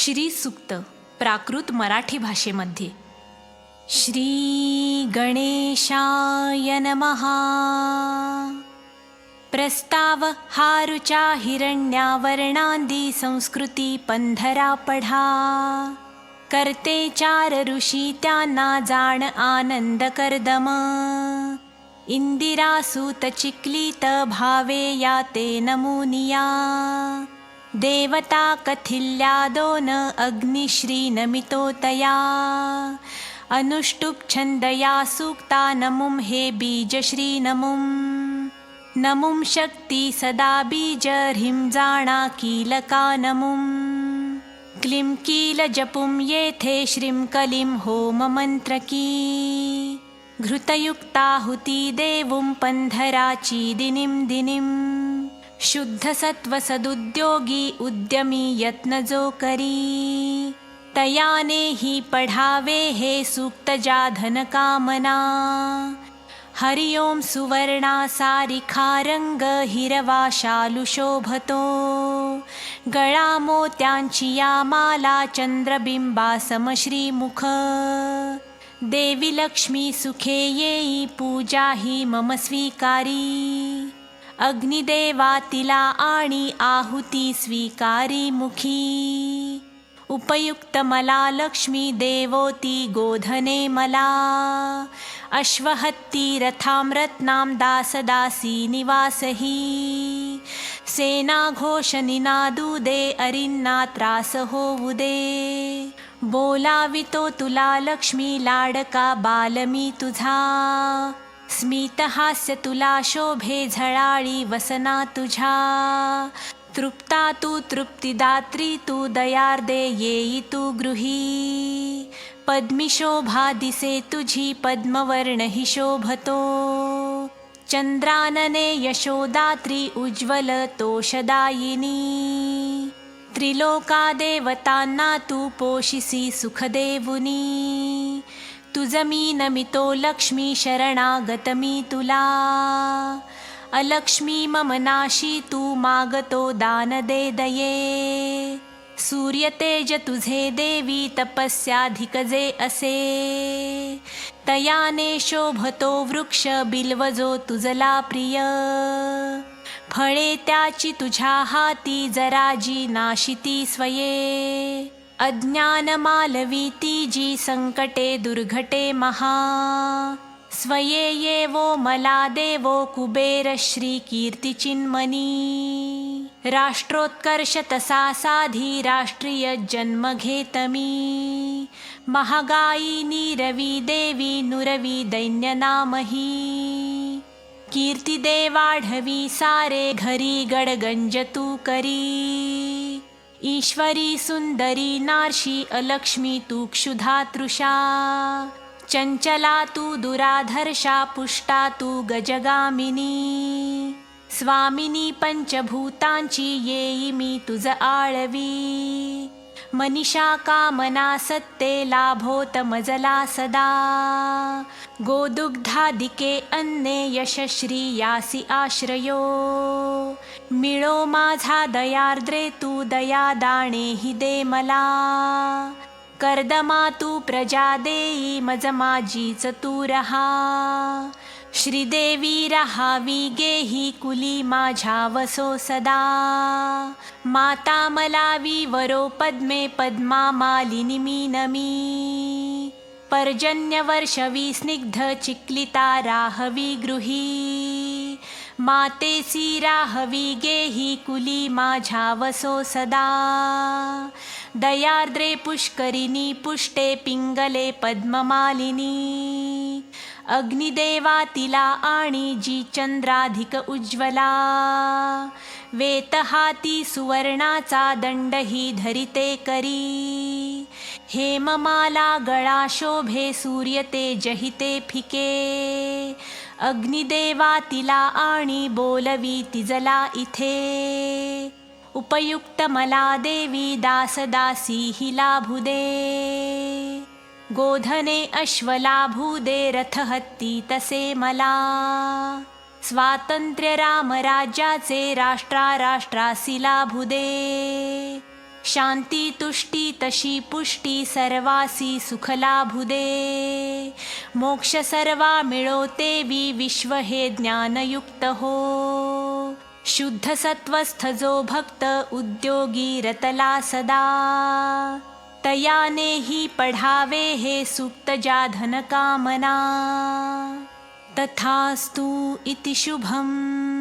श्री सूक्त प्राकृत मराठी भाषेमध्ये. श्री गणेशाय नमः. प्रस्ताव हारुचा हिरण्यावर्णांदी संस्कृती पंधरा पढा. करते चार ऋषी त्यांना जाण आनंद करदम. इंदिरा सूत चिक्लित भावे या ते नमुनिया. देवता कथिल्या दोन अग्निश्री नमितोतया. अनुष्टुप छंदया सूक्ता नमुम हे बीज श्री नमुम. नमुम शक्ती सदा बीज ह्रीं जाणा कीलका नमुम. क्लीं कील जपुम येथे श्रीं कलीं होम मंत्रकी. घृतयुक्ताहुती देवुं पंधराची दिनीं दिनीं. शुद्ध सत्व सदुद्योगी उद्यमी यत्न जो करी. तयाने ही पढावे हे सूक्त जा धन कामना. हरि ओम सुवर्णा सारिखा रंग हिरवा शालू शोभतो. गळा मोत्यांची या माला चंद्रबिंबा समश्रीमुख. देवी लक्ष्मी सुखे येई पूजा ही मम स्वीकारी. अग्निदेवा तिला आणि आहुती स्वीकारी मुखी. उपयुक्त मला लक्ष्मी देवोती गोधने मला. अश्वहत्ती रथां रत्नां दासदासी निवासही. सेना घोष निनादू दे अरिन्ना त्रास होऊ दे. बोलावितो तुला लक्ष्मी लाडका बालमी तुझा. स्मित हास्य तुला शोभे झळाळी वसना तुझ्या. तृप्ता तू तृप्तिदात्री तू दयार्दे येई तू गृही. पद्मी शोभा दिसे तुझी पद्मवर्ण ही शोभतो. चंद्रानने यशोदात्री उज्ज्वल तोषदायिनी. त्रिलोका देवतांना तू पोषिसी सुखदेवुनी. तुझ मी नमितो लक्ष्मी शरणागत मी तुला. अलक्ष्मी मम नाशी तू मागतो दान दे दये. सूर्य तेज तुझे देवी तपस्याधिक जे असे. तयाने शोभतो वृक्ष बिल्व जो तुझला प्रिय. फळे त्याची तुझ्या हाती जराजी नाशिती स्वये. अज्ञान मालवीती जी संकटे दुर्घटे महा. स्वये येवो मला देवो कुबेर श्री कीर्ती चिन्मनी. राष्ट्रोत्कर्ष तसा साधी राष्ट्रीय जन्म घेतमी. महागाई नीरवी देवी नुरवी दैन्य नामही. कीर्ती देवाढवी सारे घरी गडगंज तू करी. ईश्वरी सुंदरी नार्षी अलक्ष्मी तू क्षुधा तृषा. चंचला तू दुराधर्षा पुष्टा तू गजगामिनी. स्वामिनी पंचभूतांची येई मी तुझ आळवी. मनीषा कामना सत्ते लाभोत मजला सदा. गोदुग्धादिके अन्ने यशश्री यासी आश्रयो. मिळो माझा दयार्द्रे तू दया दाणे हि दे मला. कर्दमा तू प्रजा देई मज माझीच तू रहा. श्रीदेवी रहावी गेही कुली माझ्या वसो सदा. माता मलावी वरो पद्मे पद्मा मालिनी मी नमी. पर्जन्य वर्षवी स्निग्ध चिक्लिता राहवी गृही. मातेसी राहवी गेही कुली माझ्या वसो सदा. दयार्द्रे पुष्करिणी पुष्टे पिंगले पद्ममालिनी. अग्निदेवा तिला आणि जी चंद्राधिक उज्ज्वला. वेतहाती सुवर्णाचा दंडही धरिते करी. हेममाला गळा शोभे सूर्य तेजहिते फिके. अग्निदेवा तिला आणि बोलवी तिजला इथे. उपयुक्त मला देवी दासदासी ही लाभू दे. गोधने अश्व लाभू दे रथ हत्ती तसे मला. स्वातंत्र्य रामराज्याचे राष्ट्रासी लाभू दे. शांती तुष्टी तशी पुष्टी सर्वासी सुख लाभुदे. मोक्ष सर्वा मिळो तेवी विश्व हे ज्ञानयुक्त हो. शुद्ध सत्वस्थ जो भक्त उद्योगी रतला सदा. तयाने ही पढावे हे सूक्त ज्या धन कामना. तथास्तु इति शुभम्.